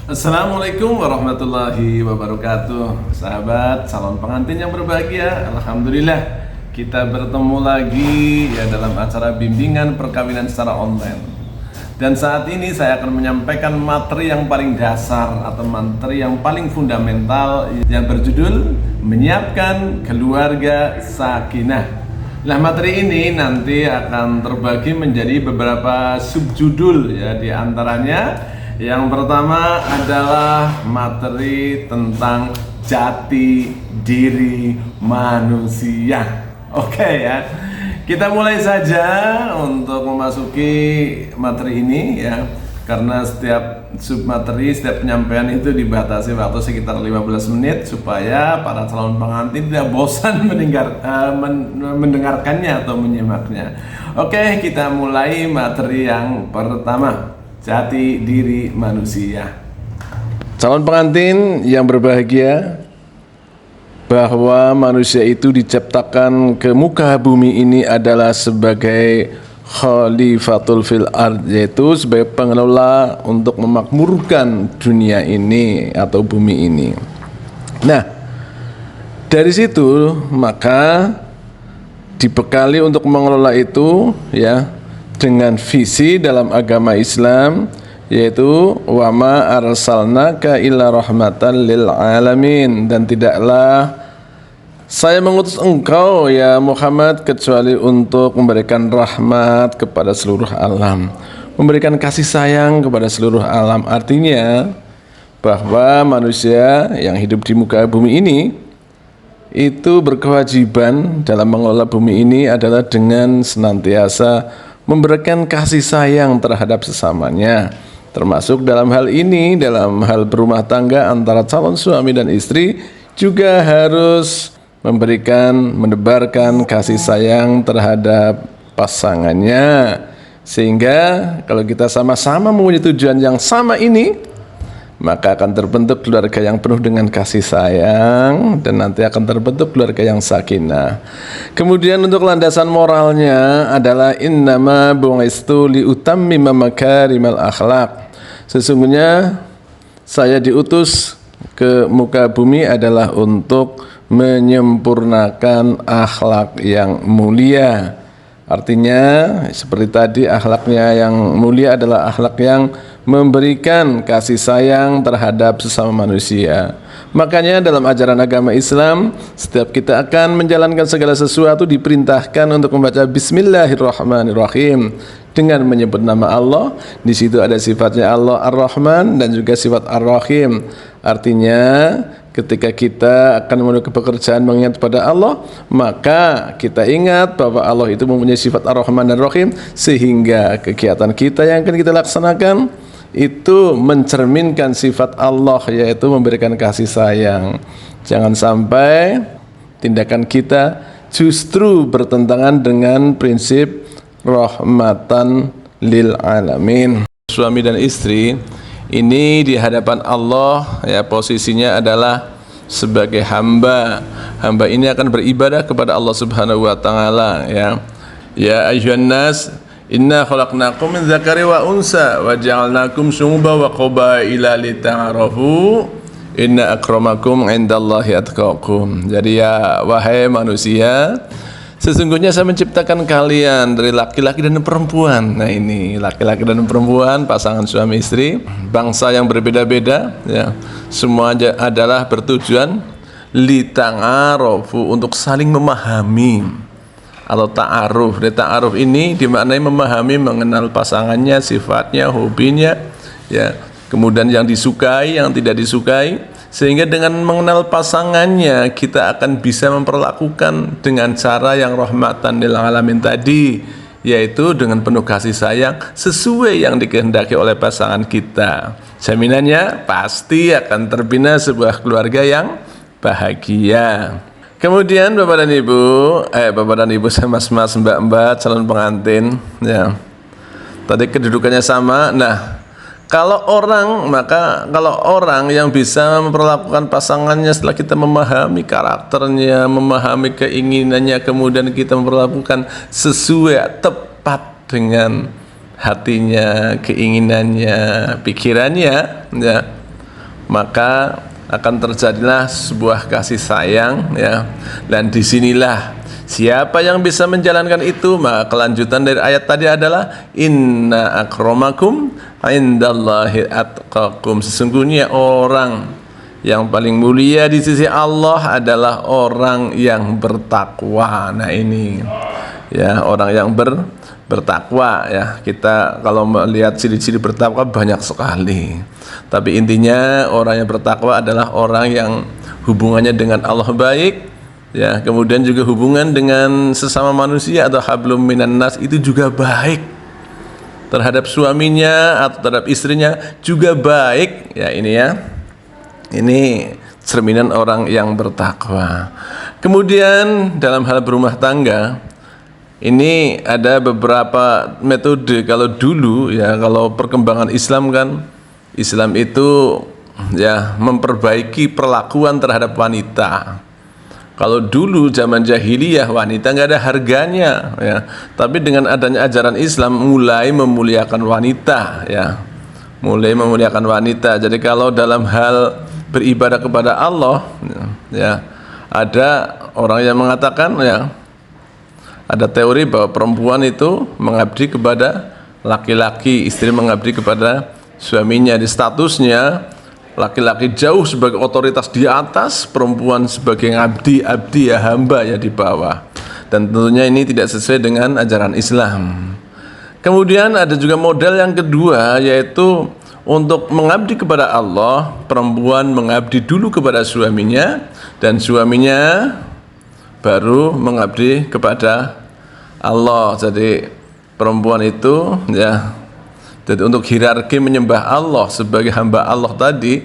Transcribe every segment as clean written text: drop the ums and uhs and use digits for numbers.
Assalamualaikum warahmatullahi wabarakatuh. Sahabat calon pengantin yang berbahagia, alhamdulillah kita bertemu lagi ya dalam acara bimbingan perkawinan secara online. Dan saat ini saya akan menyampaikan materi yang paling dasar atau materi yang paling fundamental yang berjudul menyiapkan keluarga sakinah. Nah, materi ini nanti akan terbagi menjadi beberapa subjudul ya, di antaranya yang pertama adalah materi tentang jati diri manusia. Oke ya. Kita mulai saja untuk memasuki materi ini ya. Karena setiap submateri, setiap penyampaian itu dibatasi waktu sekitar 15 menit supaya para calon pengantin tidak bosan mendengarkannya atau menyimaknya. Oke, kita mulai materi yang pertama. Jati diri manusia. Calon pengantin yang berbahagia, bahwa manusia itu diciptakan ke muka bumi ini adalah sebagai khalifatul fil ard, yaitu sebagai pengelola untuk memakmurkan dunia ini atau bumi ini. Nah, dari situ maka dibekali untuk mengelola itu ya dengan visi dalam agama Islam, yaitu wama arsalnaka illa rahmatan lil alamin, dan tidaklah saya mengutus engkau ya Muhammad kecuali untuk memberikan rahmat kepada seluruh alam, memberikan kasih sayang kepada seluruh alam. Artinya bahwa manusia yang hidup di muka bumi ini itu berkewajiban dalam mengelola bumi ini adalah dengan senantiasa memberikan kasih sayang terhadap sesamanya, termasuk dalam hal ini, dalam hal berumah tangga antara calon suami dan istri juga harus menebarkan kasih sayang terhadap pasangannya, sehingga kalau kita sama-sama mempunyai tujuan yang sama ini, maka akan terbentuk keluarga yang penuh dengan kasih sayang, dan nanti akan terbentuk keluarga yang sakinah. Kemudian untuk landasan moralnya adalah innama bu'istu liutammima makarimal akhlaq. Sesungguhnya saya diutus ke muka bumi adalah untuk menyempurnakan akhlak yang mulia. Artinya seperti tadi, akhlaknya yang mulia adalah akhlak yang memberikan kasih sayang terhadap sesama manusia. Makanya dalam ajaran agama Islam, setiap kita akan menjalankan segala sesuatu diperintahkan untuk membaca Bismillahirrahmanirrahim dengan menyebut nama Allah. Di situ ada sifatnya Allah Ar-Rahman dan juga sifat Ar-Rahim. Artinya ketika kita akan menuju pekerjaan mengingat pada Allah, maka kita ingat bahwa Allah itu mempunyai sifat Ar-Rahman dan Rahim, sehingga kegiatan kita yang akan kita laksanakan itu mencerminkan sifat Allah, yaitu memberikan kasih sayang. Jangan sampai tindakan kita justru bertentangan dengan prinsip rahmatan lil alamin. Suami dan istri ini di hadapan Allah ya, posisinya adalah sebagai hamba. Hamba ini akan beribadah kepada Allah Subhanahu wa taala ya. Ya ayyuhan nas, inna khalaqnakum min dzakari wa unsa wa ja'alnakum syu'uban wa qabaila lita'arafu inna akramakum 'indallahi atqakum. Jadi ya wahai manusia, sesungguhnya saya menciptakan kalian dari laki-laki dan perempuan. Nah ini laki-laki dan perempuan, pasangan suami istri, bangsa yang berbeda-beda ya. Semua adalah bertujuan lita'arofu, untuk saling memahami atau ta'aruf. Ta'aruf ini dimaknai memahami, mengenal pasangannya, sifatnya, hobinya ya. Kemudian yang disukai, yang tidak disukai, sehingga dengan mengenal pasangannya kita akan bisa memperlakukan dengan cara yang rahmatan lil alamin tadi, yaitu dengan penuh kasih sayang sesuai yang dikehendaki oleh pasangan kita. Jaminannya pasti akan terbina sebuah keluarga yang bahagia. Kemudian Bapak dan Ibu, mas-mas, mbak-mbak calon pengantin ya. Tadi kedudukannya sama. Nah, kalau orang yang bisa memperlakukan pasangannya setelah kita memahami karakternya, memahami keinginannya, kemudian kita memperlakukan sesuai tepat dengan hatinya, keinginannya, pikirannya ya, maka akan terjadilah sebuah kasih sayang, ya. Dan disinilah siapa yang bisa menjalankan itu, maka kelanjutan dari ayat tadi adalah inna akramakum indallahi atqakum. Sesungguhnya orang yang paling mulia di sisi Allah adalah orang yang bertakwa. Nah ini, ya, orang yang bertakwa, ya. Kita kalau melihat ciri-ciri bertakwa banyak sekali, tapi intinya orang yang bertakwa adalah orang yang hubungannya dengan Allah baik, ya. Kemudian juga hubungan dengan sesama manusia atau hablum minan nas itu juga baik, terhadap suaminya atau terhadap istrinya juga baik, ya. Ini, ya, ini cerminan orang yang bertakwa. Kemudian dalam hal berumah tangga ini ada beberapa metode. Kalau dulu, ya, kalau perkembangan Islam kan, Islam itu, ya, memperbaiki perlakuan terhadap wanita. Kalau dulu zaman jahiliyah wanita nggak ada harganya, ya. Tapi dengan adanya ajaran Islam mulai memuliakan wanita, ya, mulai memuliakan wanita. Jadi kalau dalam hal beribadah kepada Allah, ya, ada orang yang mengatakan, ya, ada teori bahwa perempuan itu mengabdi kepada laki-laki, istri mengabdi kepada suaminya. Di statusnya laki-laki jauh sebagai otoritas di atas, perempuan sebagai abdi, ya, hamba, ya, di bawah. Dan tentunya ini tidak sesuai dengan ajaran Islam. Kemudian ada juga model yang kedua, yaitu untuk mengabdi kepada Allah, perempuan mengabdi dulu kepada suaminya, dan suaminya baru mengabdi kepada Allah. Jadi perempuan itu, ya, jadi untuk hierarki menyembah Allah sebagai hamba Allah tadi,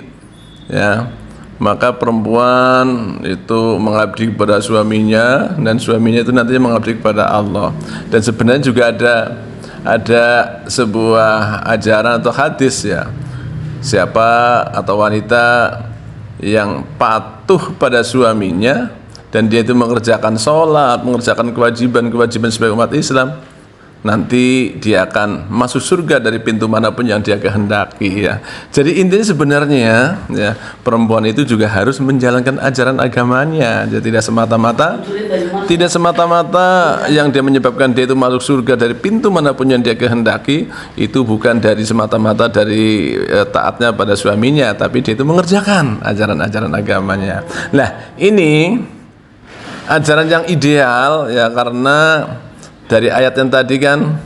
ya, maka perempuan itu mengabdi kepada suaminya dan suaminya itu nantinya mengabdi kepada Allah. Dan sebenarnya juga ada sebuah ajaran atau hadis, ya, siapa atau wanita yang patuh pada suaminya dan dia itu mengerjakan sholat, mengerjakan kewajiban sebagai umat Islam, nanti dia akan masuk surga dari pintu manapun yang dia kehendaki, ya. Jadi intinya sebenarnya, ya, perempuan itu juga harus menjalankan ajaran agamanya. Jadi tidak semata-mata yang dia menyebabkan dia itu masuk surga dari pintu manapun yang dia kehendaki itu bukan dari semata-mata dari taatnya pada suaminya, tapi dia itu mengerjakan ajaran-ajaran agamanya. Nah, ini ajaran yang ideal, ya, karena dari ayat yang tadi kan,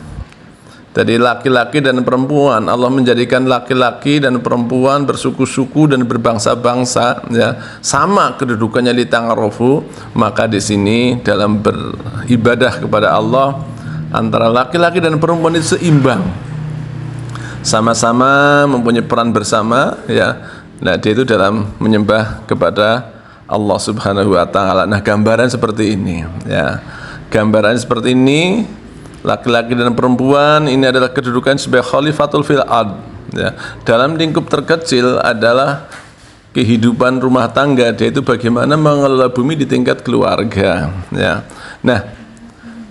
dari laki-laki dan perempuan, Allah menjadikan laki-laki dan perempuan bersuku-suku dan berbangsa-bangsa, ya, sama kedudukannya li ta'arufu. Maka di sini dalam beribadah kepada Allah antara laki-laki dan perempuan itu seimbang, sama-sama mempunyai peran bersama, ya. Nah, dia itu dalam menyembah kepada Allah Subhanahu wa taala. Nah, gambaran seperti ini, ya. Gambaran seperti ini, laki-laki dan perempuan ini adalah kedudukan sebagai khalifatul fil ard, ya. Dalam lingkup terkecil adalah kehidupan rumah tangga, yaitu bagaimana mengelola bumi di tingkat keluarga, ya. Nah,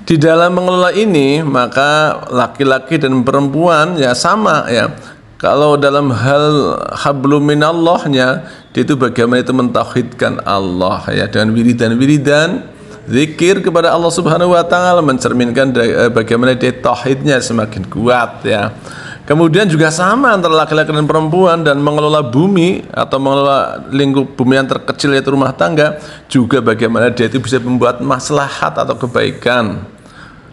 di dalam mengelola ini maka laki-laki dan perempuan, ya, sama, ya. Kalau dalam hal hablum minallahnya, itu bagaimana itu mentauhidkan Allah, ya, dengan wiridan-wiridan zikir kepada Allah Subhanahu wa taala, mencerminkan bagaimana dia tauhidnya semakin kuat, ya. Kemudian juga sama antara laki-laki dan perempuan dan mengelola bumi atau mengelola lingkup bumi yang terkecil yaitu rumah tangga, juga bagaimana dia itu bisa membuat maslahat atau kebaikan.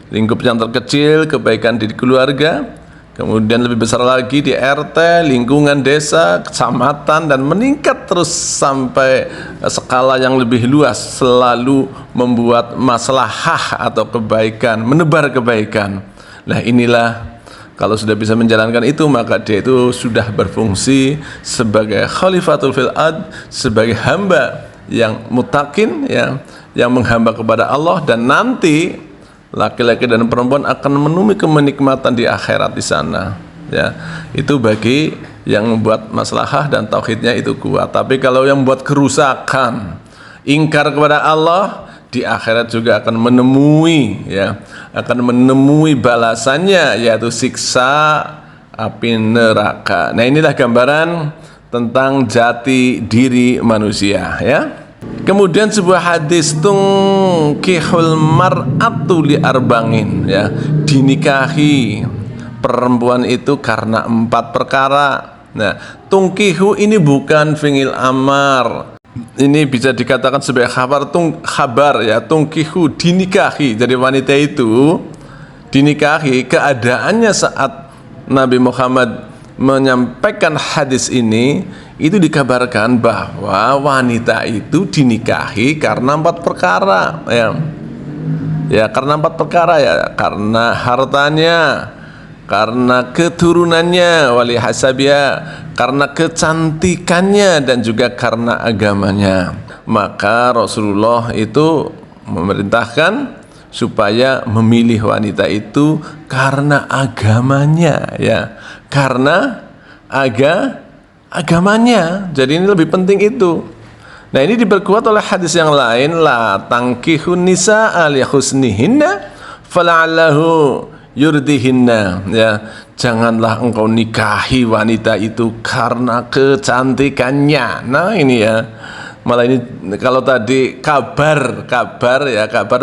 Lingkup yang terkecil kebaikan di keluarga, kemudian lebih besar lagi di RT, lingkungan desa, kecamatan, dan meningkat terus sampai skala yang lebih luas, selalu membuat maslahah atau kebaikan, menebar kebaikan. Nah, inilah kalau sudah bisa menjalankan itu, maka dia itu sudah berfungsi sebagai khalifatul fil ard, sebagai hamba yang mutakin, ya, yang menghamba kepada Allah, dan nanti laki-laki dan perempuan akan menemui kenikmatan di akhirat di sana, ya. Itu bagi yang membuat maslahah dan tauhidnya itu kuat. Tapi kalau yang membuat kerusakan, ingkar kepada Allah, di akhirat juga akan menemui, ya, akan menemui balasannya, yaitu siksa api neraka. Nah, inilah gambaran tentang jati diri manusia, ya. Kemudian sebuah hadis, tungkihul mar'atu li arbangin, ya, dinikahi perempuan itu karena 4 perkara. Nah, tungkihu ini bukan fi'il amar, ini bisa dikatakan sebagai khabar, ya, tungkihu dinikahi. Jadi wanita itu dinikahi, keadaannya saat Nabi Muhammad menyampaikan hadis ini, itu dikabarkan bahwa wanita itu dinikahi karena 4 perkara, ya. Ya, karena 4 perkara, ya, karena hartanya, karena keturunannya, wali hasabia, karena kecantikannya, dan juga karena agamanya. Maka Rasulullah itu memerintahkan supaya memilih wanita itu karena agamanya, ya, karena agamanya. Jadi ini lebih penting itu. Nah, ini diperkuat oleh hadis yang lain, la tankihun nisa'a li husnihinna fala'allahu yurdihinna, ya, janganlah engkau nikahi wanita itu karena kecantikannya. Nah, ini, ya, malah ini kalau tadi kabar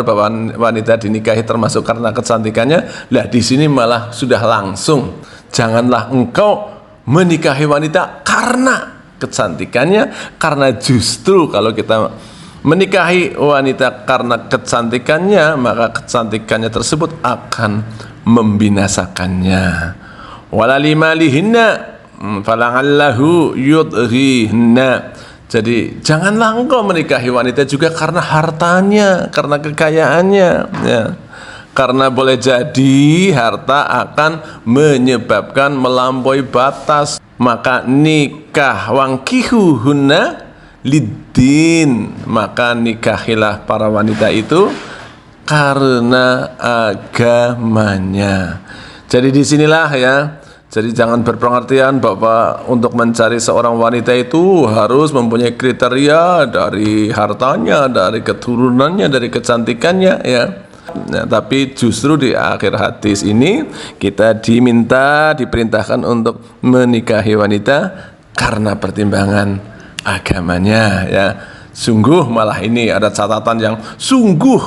bahwa wanita dinikahi termasuk karena kecantikannya, lah di sini malah sudah langsung, janganlah engkau menikahi wanita karena kecantikannya, karena justru kalau kita menikahi wanita karena kecantikannya, maka kecantikannya tersebut akan membinasakannya. Walalimalihinna fala'allahu yudghihinna. Jadi janganlah engkau menikahi wanita juga karena hartanya, karena kekayaannya, ya. Karena boleh jadi harta akan menyebabkan melampaui batas. Maka nikah wangkihuhunna liddin, maka nikahilah para wanita itu karena agamanya. Jadi disinilah, ya, jadi jangan berpengertian bahwa untuk mencari seorang wanita itu harus mempunyai kriteria dari hartanya, dari keturunannya, dari kecantikannya, ya. Nah, tapi justru di akhir hadis ini kita diperintahkan untuk menikahi wanita karena pertimbangan agamanya, ya. Sungguh malah ini ada catatan yang sungguh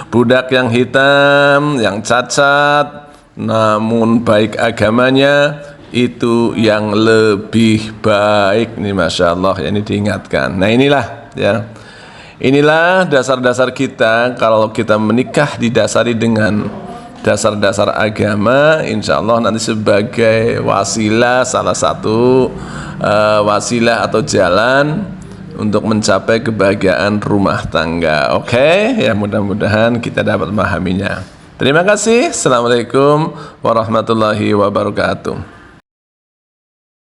budak yang hitam, yang cacat, namun baik agamanya, itu yang lebih baik. Ini Masya Allah, ya, ini diingatkan. Nah, inilah, ya, inilah dasar-dasar kita. Kalau kita menikah didasari dengan dasar-dasar agama, insya Allah nanti sebagai wasilah, salah satu wasilah atau jalan untuk mencapai kebahagiaan rumah tangga. Oke, ya, mudah-mudahan kita dapat memahaminya. Terima kasih. Assalamualaikum warahmatullahi wabarakatuh.